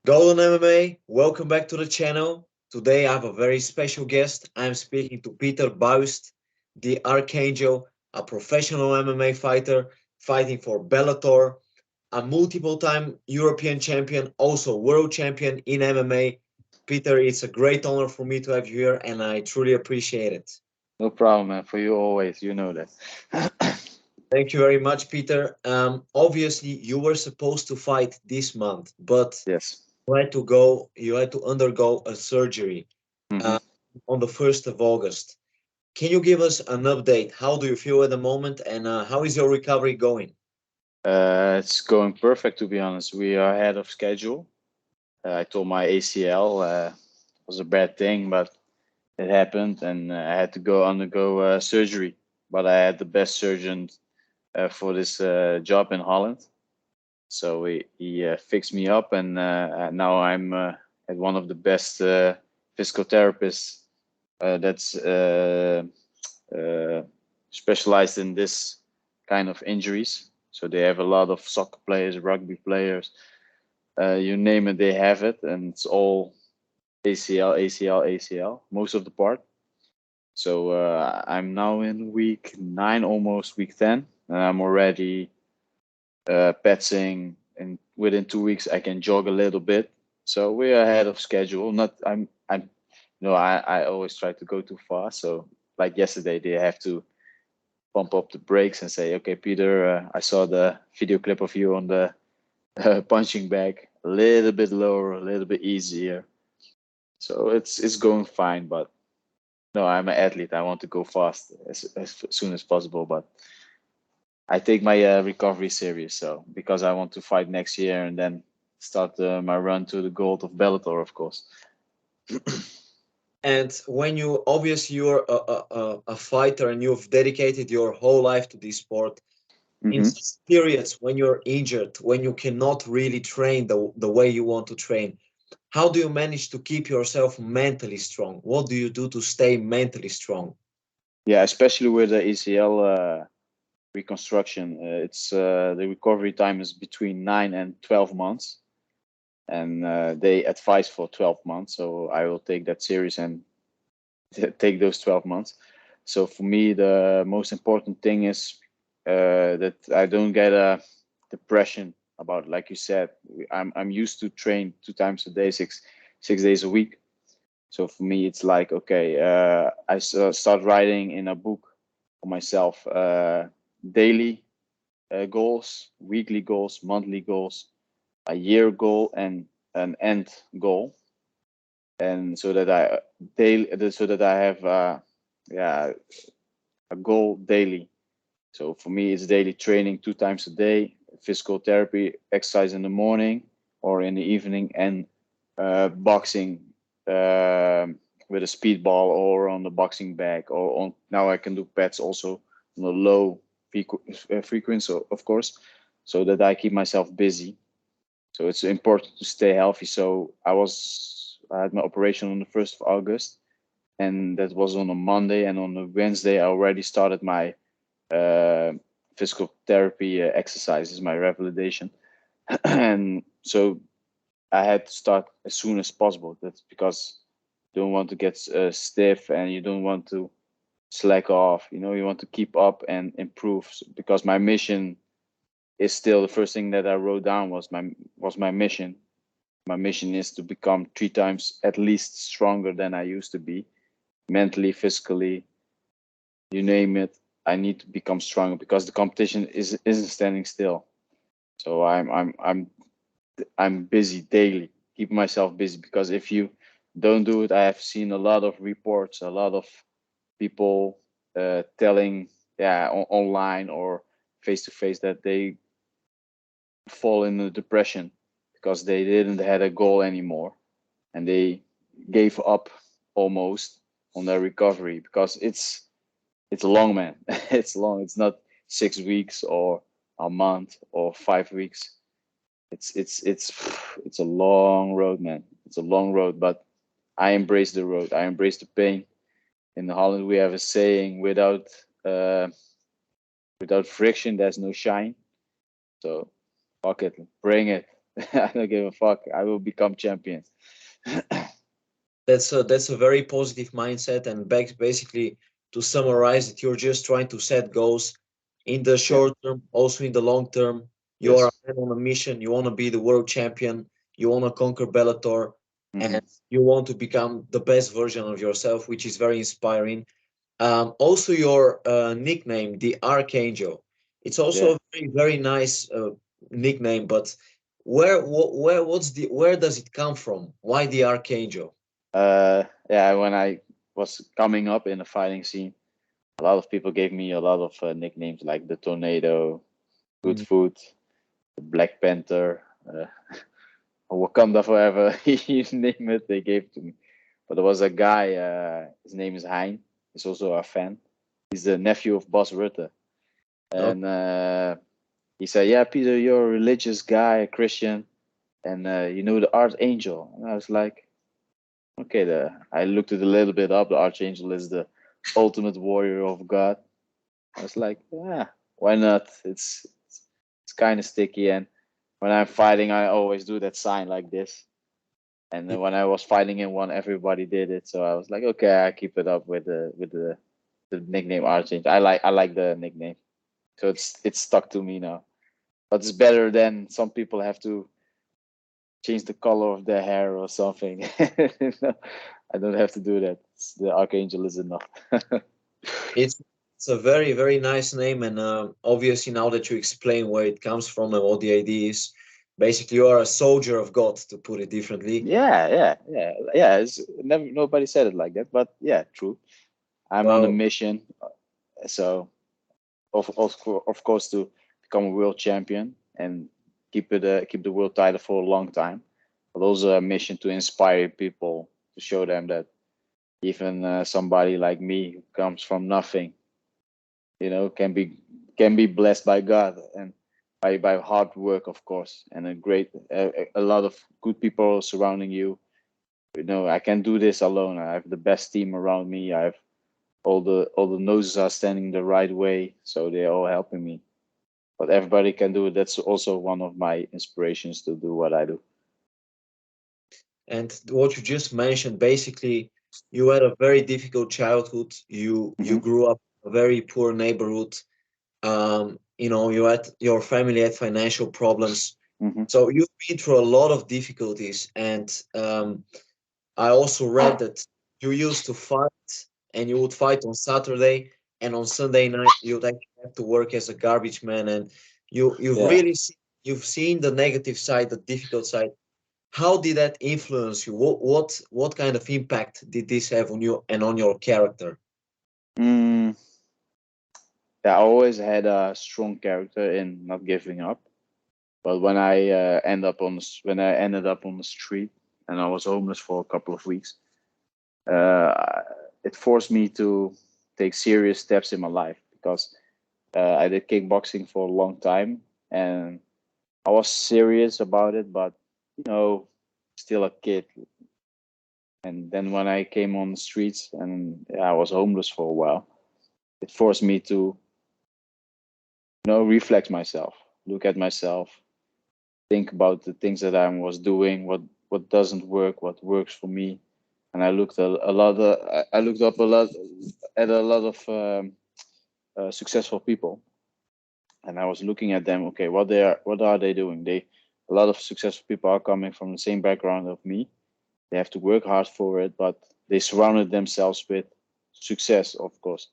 Golden MMA, welcome back to the channel. Today I have a very special guest. I'm speaking to Pieter Buist, the Archangel, a professional MMA fighter fighting for Bellator, a multiple time European champion, also world champion in MMA. Peter, it's a great honor for me to have you here and I truly appreciate it. No problem, man. For you always, you know that. Thank you very much, Peter. Obviously, you were supposed to fight this month, but Yes. you had to undergo a surgery hmm uh, on the 1st of August. Can you give us an update? How do you feel at the moment and how is your recovery going? it's going perfect, to be honest. We are ahead of schedule. I told my ACL was a bad thing, but it happened, and I had to go undergo surgery. But I had the best surgeon for this job in Holland, so he fixed me up, and now I'm at one of the best physical therapists that's uh, specialized in this kind of injuries. So they have a lot of soccer players, rugby players, you name it, they have it, and it's all ACL, ACL, ACL, most of the part. So I'm now in week 9, almost week 10, and I'm already patching. And within 2 weeks, I can jog a little bit. So we're ahead of schedule. Not, I always try to go too fast. So like yesterday, they have to pump up the brakes and say, okay, Peter, I saw the video clip of you on the punching bag, a little bit lower, a little bit easier. So it's going fine, but no, I'm an athlete. I want to go fast as soon as possible, but I take my recovery serious. So because I want to fight next year and then start my run to the gold of Bellator, of course. And when you obviously you're a fighter and you've dedicated your whole life to this sport, in hmm such periods when you're injured, when you cannot really train the way you want to train, how do you manage to keep yourself mentally strong? What do you do to stay mentally strong? Yeah, especially with the ACL reconstruction, it's the recovery time is between 9 and 12 months, and they advise for 12 months. So I will take that serious and take those 12 months. So for me, the most important thing is that I don't get a depression about, like you said, I'm used to train 2 times a day, six days a week. So for me, it's like, okay, start writing in a book for myself, daily goals, weekly goals, monthly goals, a year goal, and an end goal, and so that I have yeah, a goal daily. So for me, it's daily training 2 times a day, physical therapy, exercise in the morning or in the evening, and boxing with a speedball or on the boxing bag, or on, now I can do pads also on a low frequency, of course, so that I keep myself busy. So it's important to stay healthy. So I had my operation on the 1st of August, and that was on a Monday, and on a Wednesday I already started my uh, physical therapy exercises, my revalidation. And so I had to start as soon as possible. That's because you don't want to get stiff, and you don't want to slack off. You want to keep up and improve, because my mission is still the first thing that I wrote down was my mission. My mission is to become 3 times at least stronger than I used to be, mentally, physically, you name it. I need to become stronger because the competition isn't standing still. So I'm busy daily, keep myself busy, because if you don't do it, I have seen a lot of reports, a lot of people telling, yeah, online or face to face, that they fall in a depression because they didn't had a goal anymore, and they gave up almost on their recovery, because it's long, man. It's long. It's not 6 weeks or a month or 5 weeks. It's it's a long road, man. It's a long road, but I embrace the road. I embrace the pain. In Holland, we have a saying: uh, without friction, there's no shine. So fuck it, bring it. I don't give a fuck. I will become champion. That's a very positive mindset, and basically to summarize it, you're just trying to set goals in the Yeah. short term, also in the long term. You are Yes. a man on a mission. You want to be the world champion. You want to conquer Bellator, Hmm. and you want to become the best version of yourself, which is very inspiring. Also, your nickname, the Archangel, it's Yeah. also a very nice nickname. But where does it come from? Why the Archangel? Yeah. When I was coming up in the fighting scene, a lot of people gave me a lot of nicknames like the Tornado, Good Mm. Food, the Black Panther, Wakanda Forever. You name it, they gave it to me. But there was a guy. His name is Hein. He's also a fan. He's the nephew of Bas Rutte, Oh, and he said, "Yeah, Peter, you're a religious guy, a Christian, and you know the Archangel." And I was like, "Okay." I looked it a little bit up. The Archangel is the ultimate warrior of God. I was like, "Yeah, why not?" It's kind of sticky, and when I'm fighting, I always do that sign like this. And yeah. then when I was fighting in one, everybody did it. So I was like, okay, I keep it up with the nickname Archangel. I like the nickname, so it's stuck to me now. But it's better than some people have to change the color of their hair or something. No, I don't have to do that. The Archangel is enough. It's a very nice name, and obviously now that you explain where it comes from and what the idea is, basically you are a soldier of God, to put it differently. Yeah. It's never nobody said it like that, but yeah, true. I'm on a Well, mission, so of course to become a world champion and keep the world title for a long time, but also a mission to inspire people, to show them that even somebody like me who comes from nothing, can be blessed by God and by hard work, of course, and a lot of good people surrounding you. I can do this alone. I have the best team around me. I have all the noses are standing the right way, so they're all helping me. But everybody can do it. That's also one of my inspirations to do what I do. and what you just mentioned, basically, you had a very difficult childhood. You Hmm. grew up in a very poor neighborhood. Your family had financial problems, Hmm. so you've been through a lot of difficulties. And I also read that you used to fight, and you would fight on Saturday, and on Sunday night you'd actually have to work as a garbage man. And you've Yeah. really you've seen the negative side, the difficult side. How did that influence you? What kind of impact did this have on you and on your character? Mm, yeah, I always had a strong character in not giving up. But when I ended up on the street and I was homeless for a couple of weeks, uh, it forced me to take serious steps in my life because I did kickboxing for a long time and I was serious about it, but still a kid. And then when I came on the streets and I was homeless for a while, it forced me to, reflect myself, look at myself, think about the things that I was doing, what doesn't work, what works for me. And I looked a lot. I looked up a lot at a lot of successful people, and I was looking at them. Okay, what are they doing? A lot of successful people are coming from the same background of me. They have to work hard for it, but they surrounded themselves with success, of course.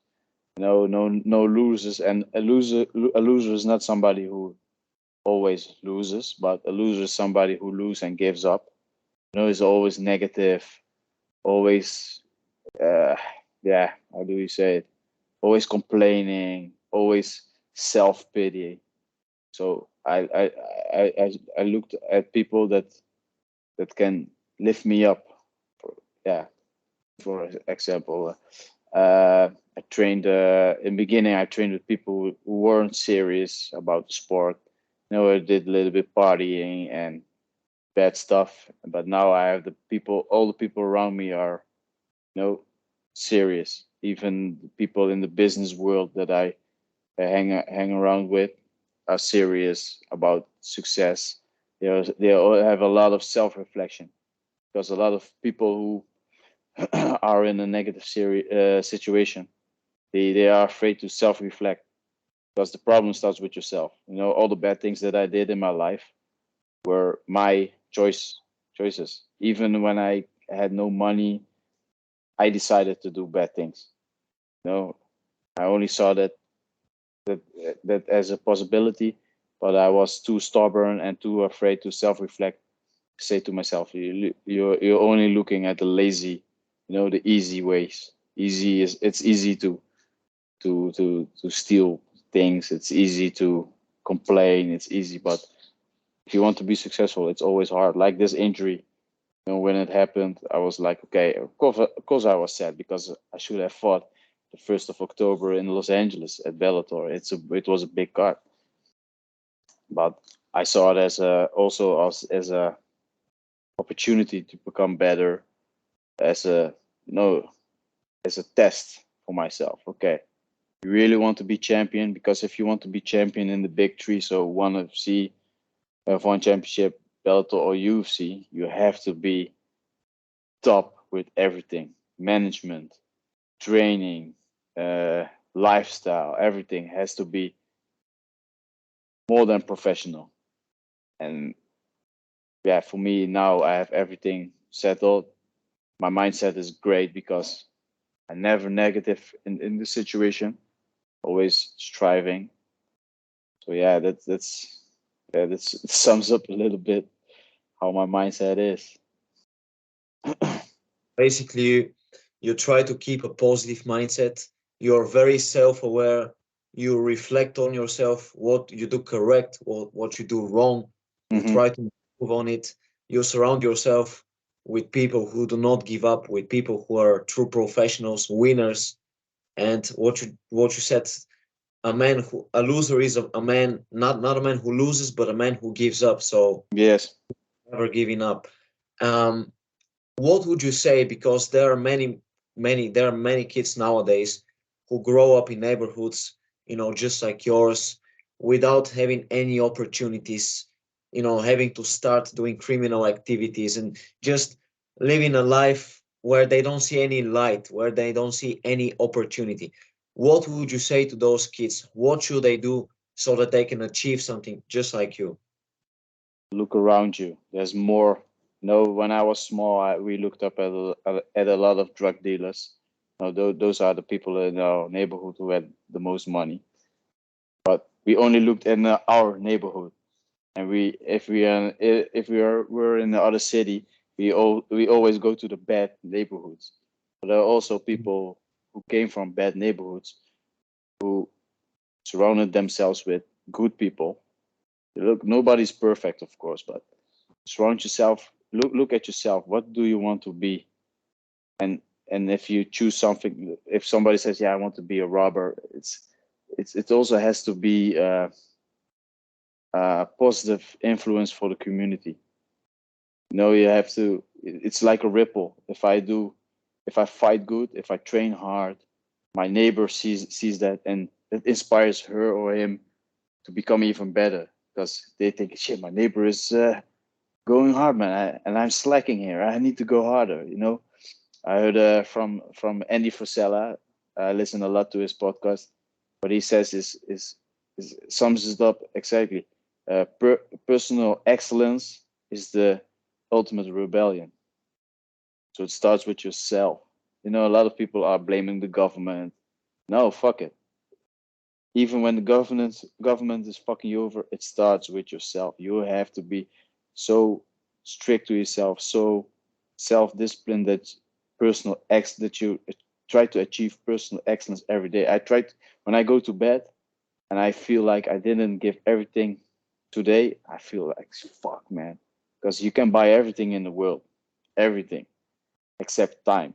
No losers, and a loser is not somebody who always loses, but a loser is somebody who loses and gives up. Is always negative, always, uh, yeah, how do you say it? Always complaining, always self pity. So I looked at people that can lift me up. Yeah, for example, I trained in the beginning. I trained with people who weren't serious about the sport. I did a little bit partying and bad stuff. But now I have all the people around me are, serious. Even the people in the business world that I hang around with are serious about success. they all have a lot of self-reflection, because a lot of people who are in a negative situation, they are afraid to self-reflect, because the problem starts with yourself. All the bad things that I did in my life were my choices. Even when I had no money, I decided to do bad things. I only saw that as a possibility, but I was too stubborn and too afraid to self-reflect. Say to myself, you're only looking at the lazy, the easy ways. It's easy to steal things. It's easy to complain. It's easy, but if you want to be successful, it's always hard. Like this injury, when it happened, I was like, okay, of course I was sad, because I should have fought the 1st of October in Los Angeles at Bellator. It was a big card, but I saw it also as a opportunity to become better, as a test for myself. Okay, you really want to be champion, because if you want to be champion in the big three, so ONE FC, F1 Championship, Bellator, or UFC, you have to be top with everything: management, training, lifestyle. Everything has to be more than professional. And yeah, for me now, I have everything settled. My mindset is great, because I never negative in the situation, always striving. So yeah, that sums up a little bit how my mindset is. Basically, you try to keep a positive mindset. You're very self-aware. You reflect on yourself, what you do correct, what you do wrong. You Mm-hmm. try to improve on it. You surround yourself with people who do not give up, with people who are true professionals, winners. And what you said, a loser is a man, not a man who loses, but a man who gives up. So Yes. never giving up. Um, what would you say? Because there are many kids nowadays who grow up in neighborhoods, just like yours, without having any opportunities, having to start doing criminal activities and just living a life where they don't see any light, where they don't see any opportunity. What would you say to those kids? What should they do so that they can achieve something just like you? Look around you. There's more. When I was small, we looked up at a lot of drug dealers. Those are the people in our neighborhood who had the most money. But we only looked in our neighborhood, and we're in the other city, we always go to the bad neighborhoods. But there are also people who came from bad neighborhoods, who surrounded themselves with good people. Look, nobody's perfect, of course, but surround yourself. Look at yourself. What do you want to be? And if you choose something, if somebody says, "Yeah, I want to be a robber," it also has to be a positive influence for the community. You have to. It's like a ripple. If I fight good, if I train hard, my neighbor sees that, and it inspires her or him to become even better, because they think, shit, my neighbor is going hard, man, and I'm slacking here. I need to go harder. I heard from Andy Frisella. I listen a lot to his podcast. What he says is sums it up exactly. Personal excellence is the ultimate rebellion. So it starts with yourself. A lot of people are blaming the government. No, fuck it. Even when the government is fucking you over, it starts with yourself. You have to be so strict to yourself, so self-disciplined, that you try to achieve personal excellence every day. When I go to bed and I feel like I didn't give everything today, I feel like fuck, man, because you can buy everything in the world, everything except time.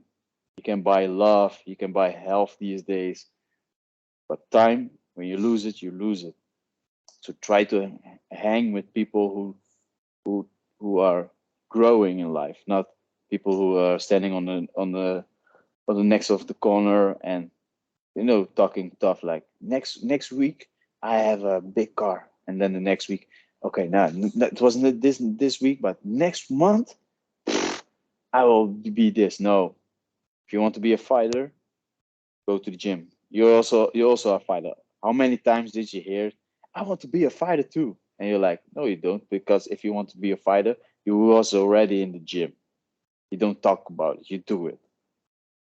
You can buy love, you can buy health these days, but time, when you lose it, you lose it. So try to hang with people who are growing in life, not people who are standing on the next of the corner and talking tough, like next week I have a big car, and then the next week, Okay, now it wasn't this week, but next month I will be this. No, if you want to be a fighter, go to the gym. You're also a fighter. How many times did you hear, I want to be a fighter too? And you're like, no, you don't, because if you want to be a fighter, you was already in the gym. You don't talk about it, you do it.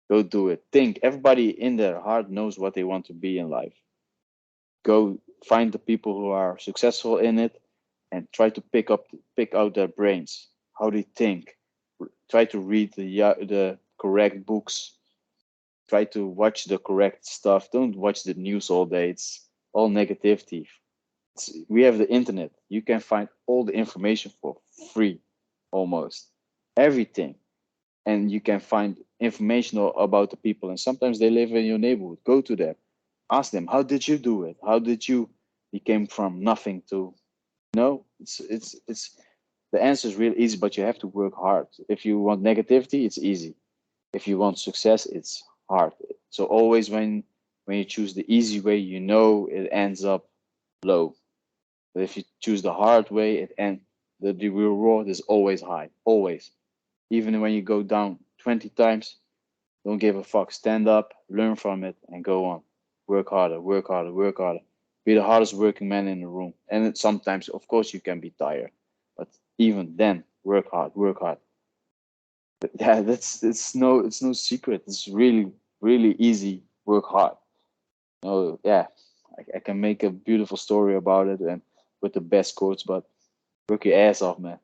Go do it. Think. Everybody in their heart knows what they want to be in life. Go find the people who are successful in it and try to pick out their brains, how they think. Try to read the correct books. Try to watch the correct stuff. Don't watch the news all day. It's all negativity. We have the internet. You can find all the information for free, almost everything, and you can find information about the people. And sometimes they live in your neighborhood. Go to them, ask them, how did you do it? How did you became from nothing to, no? It's the answer is real easy, but you have to work hard. If you want negativity, it's easy. If you want success, it's hard. So always when you choose the easy way, you know it ends up low. But if you choose the hard way, the reward is always high. Always. Even when you go down 20 times, don't give a fuck. Stand up, learn from it, and go on. Work harder, work harder, work harder. Be the hardest working man in the room. And sometimes, of course, you can be tired, but even then, work hard, work hard. But yeah, it's no secret. It's really easy. Work hard. Oh yeah, I can make a beautiful story about it and with the best quotes, but work your ass off, man.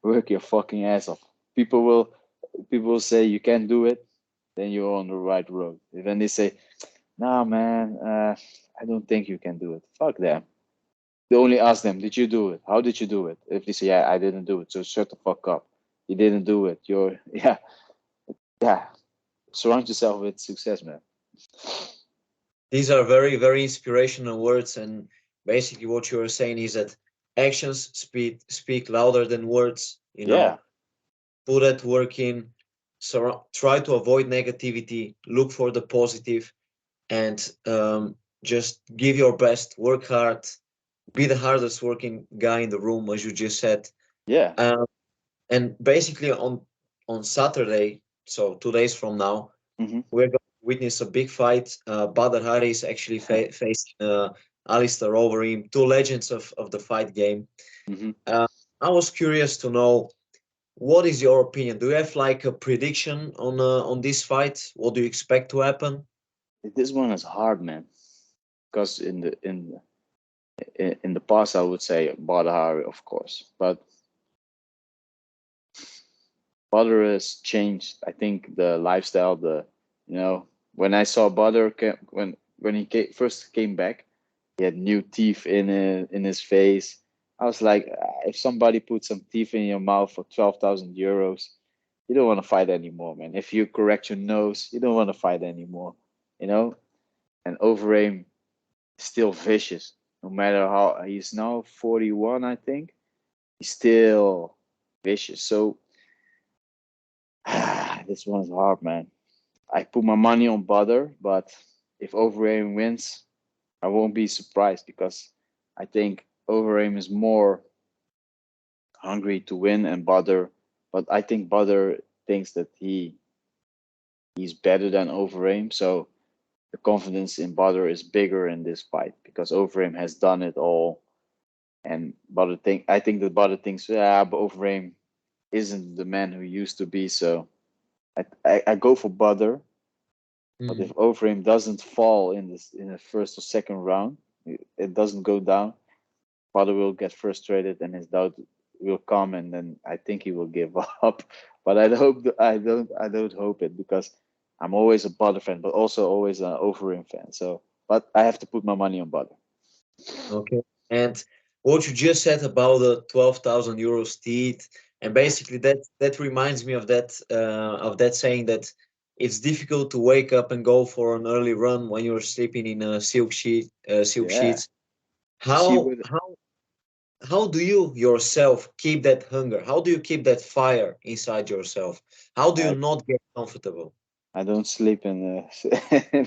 Work your fucking ass off. People will people will say you can't do it, then you're on the right road. When they say, nah, man, I don't think you can do it. Fuck them. They only ask them, did you do it? How did you do it? If they say, yeah, I didn't do it, so shut the fuck up. You didn't do it. You're, yeah. Surround yourself with success, man. These are very, very inspirational words, and basically what you are saying is that actions speak louder than words. You Yeah, know, put that work in. So try to avoid negativity. Look for the positive, and just give your best. Work hard. Be the hardest working guy in the room, as you just said. yeah. Um, and basically on Saturday, so 2 days from now, Hmm. we're going to witness a big fight. Badr Hari is actually facing Alistair Overeem, two legends of the fight game. Hmm. Uh, I was curious to know, what is your opinion? Do you have like a prediction on this fight? What do you expect to happen? This one is hard, man. Because in the past, I would say Badr Hari, of course, but Badr has changed. I think the lifestyle, when I saw Badr when he first came back, he had new teeth in his face. I was like, if somebody puts some teeth in your mouth for 12,000 euros, you don't want to fight anymore, man. If you correct your nose, you don't want to fight anymore, you know. And Overeem is still vicious, no matter how he's now 41, I think. He's still vicious. So this one's hard, man. I put my money on Badr, but if Overeem wins, I won't be surprised because I think Overeem is more hungry to win and Badr, but I think Badr thinks that he's better than Overeem, so the confidence in Badr is bigger in this fight because Overeem has done it all, and I think that Badr thinks, yeah, but Overeem isn't the man who used to be, so I go for Badr. But if Mm. Overeem doesn't fall in the first or second round, it doesn't go down, Father will get frustrated and his doubt will come, and then I think he will give up. But I don't hope it because I'm always a Butter fan, but also always an Overeem fan. So, but I have to put my money on Butter. Okay. And what you just said about the 12,000 euros teeth, and basically that reminds me of that saying that it's difficult to wake up and go for an early run when you're sleeping in a silk Yeah, sheets. you see How what how how do you yourself keep that hunger? How do you keep that fire inside yourself? How do you I not get comfortable? I don't sleep in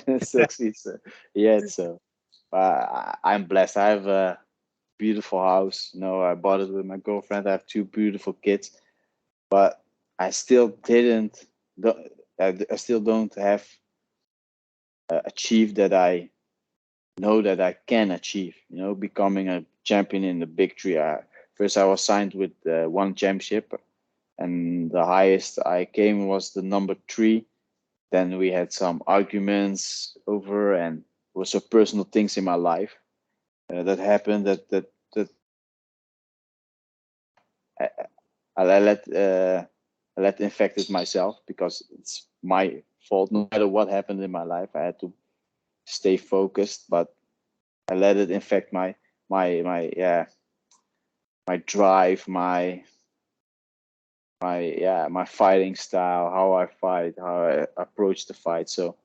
the silk seats yet, so I'm blessed. beautiful house. You know, I bought it with my girlfriend. I have 2 beautiful kids, but I still didn't. I still don't have achieved that I know that I can achieve. You know, becoming a champion in the big three. First, I was signed with 1 championship, and the highest I came was the number 3. Then we had some arguments over, and there were some personal things in my life that happened that I, I let infected myself, because it's my fault. No matter what happened in my life, I had to stay focused, but I let it infect my drive, my fighting style, how I fight, how I approach the fight. So,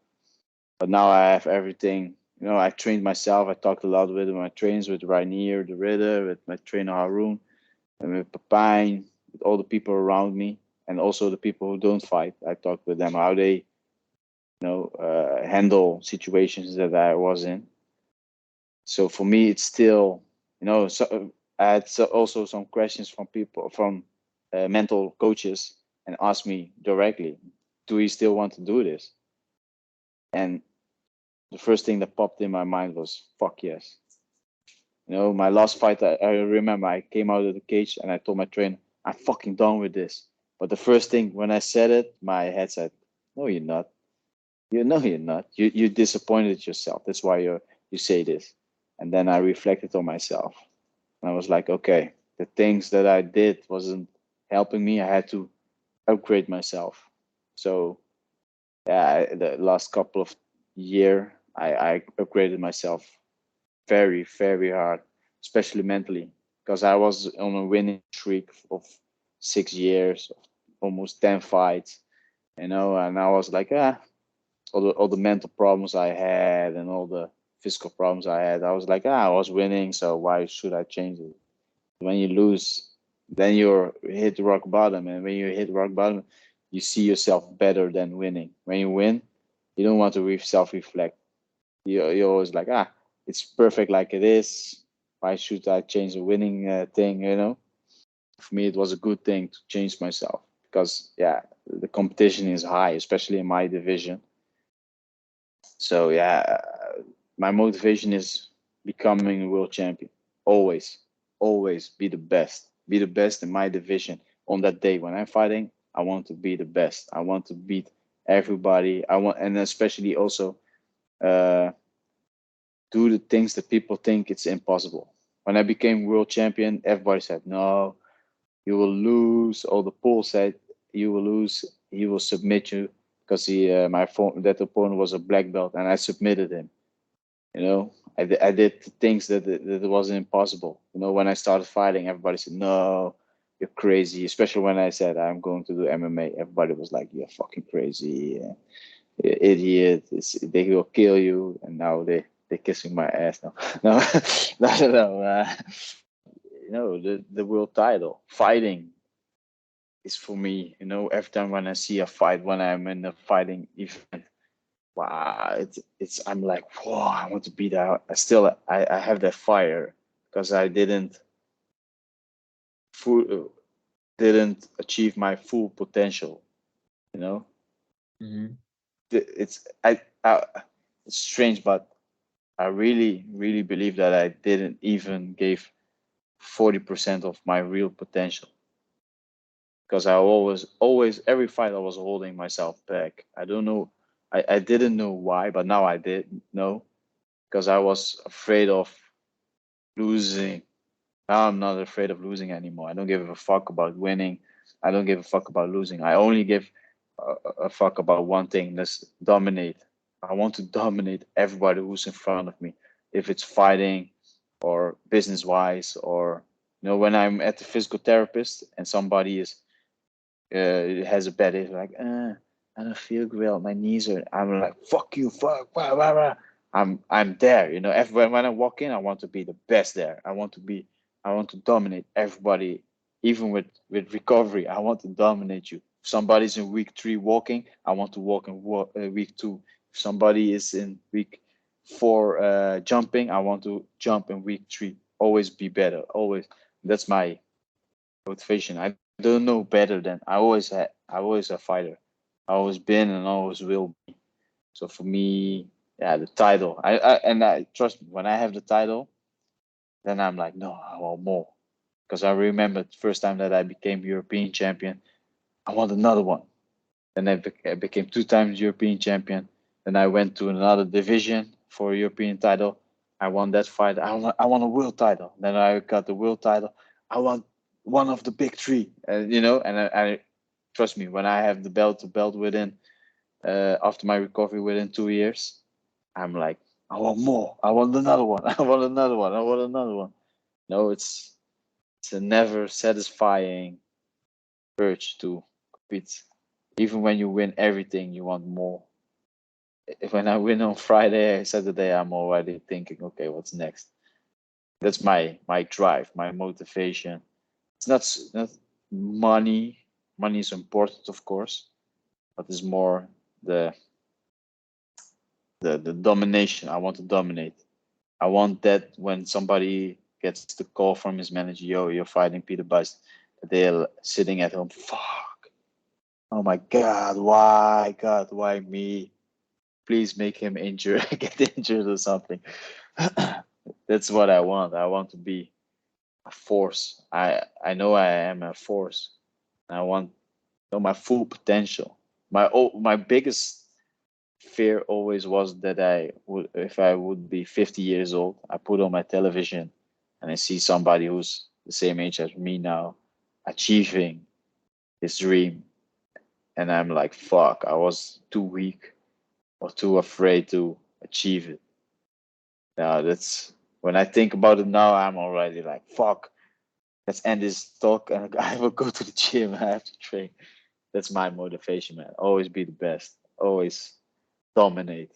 but now I have everything. You know, I trained myself. I talked a lot with my trainers, with Rainier, the Ridder, with my trainer Haroon, and with Papine, with all the people around me, and also the people who don't fight. I talked with them how they, handle situations that I was in. So for me, it's still, so I had also some questions from people, from mental coaches, and asked me directly, do you still want to do this? And the first thing that popped in my mind was, fuck yes. You know, my last fight, I remember I came out of the cage and I told my trainer, I'm fucking done with this. But the first thing when I said it, my head said, no, you're not. You know you're not. You disappointed yourself. That's why you say this. And then I reflected on myself. And I was like, okay, the things that I did wasn't helping me. I had to upgrade myself. So yeah, the last couple of year, I upgraded myself very, very hard, especially mentally, because I was on a winning streak of 6 years, almost 10 fights, and I was like, all the mental problems I had and all the physical problems I had, I was like, I was winning, so why should I change it? When you lose, then you're hit rock bottom, and when you hit rock bottom, you see yourself better than winning. When you win, you don't want to self-reflect. You're always like, it's perfect like it is. Why should I change the winning thing? For me, it was a good thing to change myself, because the competition is high, especially in my division. So my motivation is becoming a world champion. Always, always be the best. Be the best in my division. On that day when I'm fighting, I want to be the best. I want to beat everybody. And especially also do the things that people think it's impossible. When I became world champion, everybody said, no, you will lose. All the polls said you will lose. He will submit you, because that opponent was a black belt, and I submitted him. I did things that was impossible. When I started fighting, everybody said, no, you're crazy. Especially when I said I'm going to do MMA, everybody was like, you're fucking crazy, idiot. They will kill you. And now they're kissing my ass now. No, no. The world title, fighting, is for me. Every time when I see a fight, when I'm in a fighting event, wow, it's I'm like, whoa, I want to be there. I have that fire, because I didn't achieve my full potential. Mm-hmm. It's it's strange, but I really, really believe that I didn't even give 40% of my real potential, because I always, every fight I was holding myself back. I don't know. I didn't know why, but now I did know, because I was afraid of losing. Now I'm not afraid of losing anymore. I don't give a fuck about winning. I don't give a fuck about losing. I only give a fuck about one thing. That's dominate. I want to dominate everybody who's in front of me. If it's fighting or business wise, or when I'm at the physical therapist and somebody has a bad day, like, I don't feel well. My knees are. I'm like, fuck you, fuck, blah, blah, blah. I'm there. When I walk in, I want to be the best there. I want to dominate everybody, even with recovery. I want to dominate you. If somebody's in week 3 walking, I want to walk in week 2. If somebody is in week 4 jumping, I want to jump in week 3. always be better. Always. That's my motivation. I don't know better than I always a fighter. I always been and always will be. So for me, yeah, the title. I trust me, when I have the title, then I'm like, no, I want more. Because I remember the first time that I became European champion, I want another one. Then I became 2 times European champion. Then I went to another division for a European title. I won that fight. I want a world title. Then I got the world title. I want one of the big three. And I trust me, when I have the belt within after my recovery within 2 years, I'm like, I want more. I want another one. I want another one. I want another one. No, it's a never satisfying urge to compete. Even when you win everything, you want more. When I win on Friday, Saturday, I'm already thinking, okay, what's next? That's my drive, my motivation. It's not money. Money is important, of course, but it's more the domination. I want to dominate. I want that when somebody gets the call from his manager, yo, you're fighting Pieter Buist, they're sitting at home, fuck. Oh my God, why me? Please make him injured, get injured or something. That's what I want. I want to be a force. I know I am a force. I want to know my full potential. My biggest fear always was that if I would be 50 years old, I put on my television and I see somebody who's the same age as me now achieving his dream, and I'm like, fuck, I was too weak or too afraid to achieve it. Now that's when I think about it now, I'm already like, fuck, let's end this talk and I will go to the gym. I have to train. That's my motivation, man. Always be the best. Always dominate.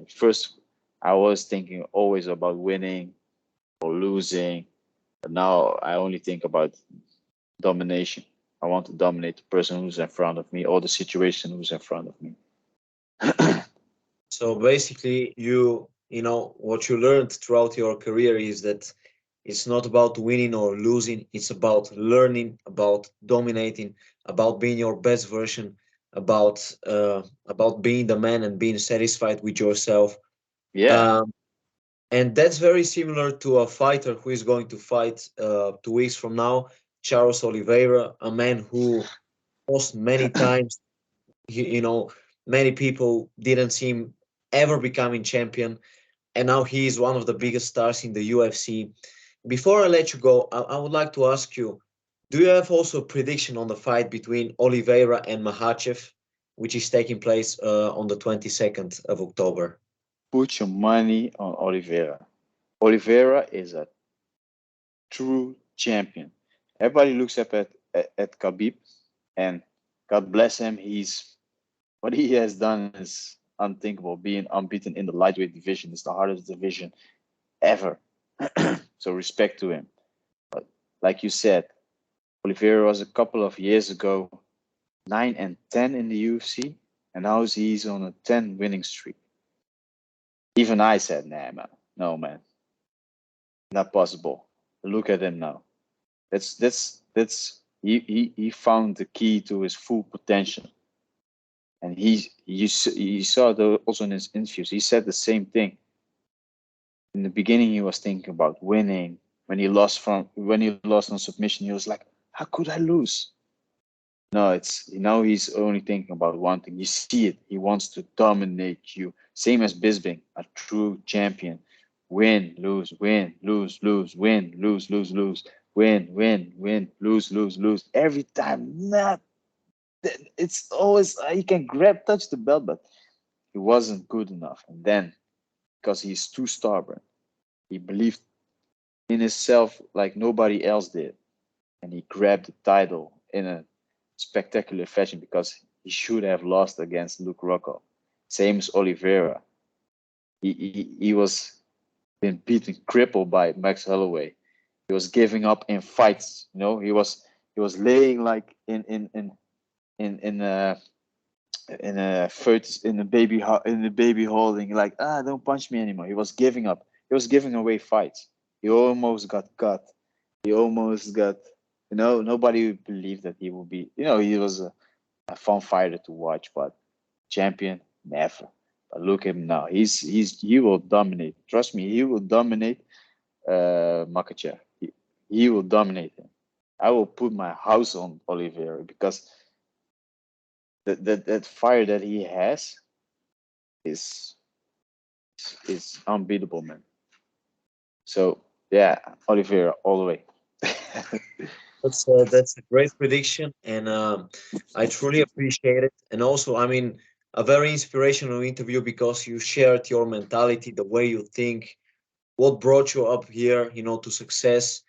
First, I was thinking always about winning or losing, but now I only think about domination. I want to dominate the person who's in front of me or the situation who's in front of me. So basically, what you learned throughout your career is that it's not about winning or losing. It's about learning, about dominating, about being your best version, about being the man and being satisfied with yourself. Yeah. Um, and that's very similar to a fighter who is going to fight 2 weeks from now, Charles Oliveira, a man who lost many times. Many people didn't see him ever becoming champion, and now he is one of the biggest stars in the UFC. Before I let you go, I would like to ask you, do you have also a prediction on the fight between Oliveira and Makhachev, which is taking place on the 22nd of October? Put your money on Oliveira. Oliveira is a true champion. Everybody looks up at Khabib, and God bless him. What he has done is unthinkable. Being unbeaten in the lightweight division is the hardest division ever. So respect to him. But like you said, Oliveira was a couple of years ago 9-10 in the UFC, and now he's on a 10 winning streak. Even I said, nah, man, no, man, not possible. Look at him now. That's he found the key to his full potential, and you saw also in his interviews. He said the same thing. In the beginning, he was thinking about winning. When he lost on submission, he was like, "How could I lose?" No, it's now he's only thinking about one thing. You see it. He wants to dominate you. Same as Bisping, a true champion. Win, lose, win, lose, lose, win, lose, lose, lose, win, win, win, lose, lose, lose. Every time, not. It's always he can touch the belt, but he wasn't good enough. And then, because he's too stubborn, he believed in himself like nobody else did, and he grabbed the title in a spectacular fashion because he should have lost against Luke Rocco. Same as Oliveira. He was been beaten, crippled by Max Holloway. He was giving up in fights. He was laying like in a baby holding, like, don't punch me anymore. He was giving up. he was giving away fights. He almost got cut. He almost got, nobody believed that he would be, he was a fun fighter to watch, but champion, never. But look at him now. He will dominate. Trust me, he will dominate Makhachev. He will dominate him. I will put my house on Oliveira because that fire that he has is unbeatable, man. So yeah, Oliveira all the way. That's a great prediction, and I truly appreciate it. And also, I mean, a very inspirational interview because you shared your mentality, the way you think, what brought you up here, to success.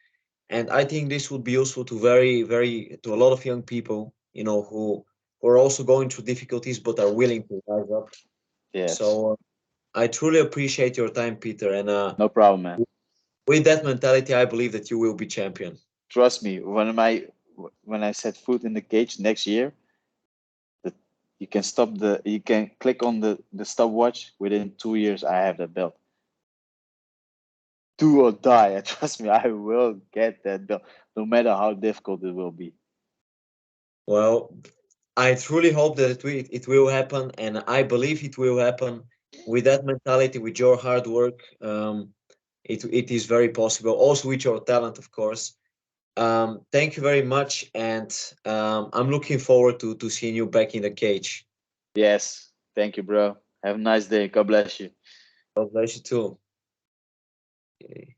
And I think this would be useful to to a lot of young people, who are also going through difficulties but are willing to rise up. Yes. So I truly appreciate your time, Peter. And no problem, man. with that mentality, I believe that you will be champion. Trust me, when I set foot in the cage next year, you can click on the stopwatch. Within 2 years, I have that belt. Do or die. Trust me, I will get that belt, no matter how difficult it will be. Well, I truly hope that it will happen, and I believe it will happen. With that mentality, with your hard work, it is very possible. Also with your talent, of course. Thank you very much, and I'm looking forward to seeing you back in the cage. Yes, thank you, bro. Have a nice day. God bless you. God bless you too. Okay.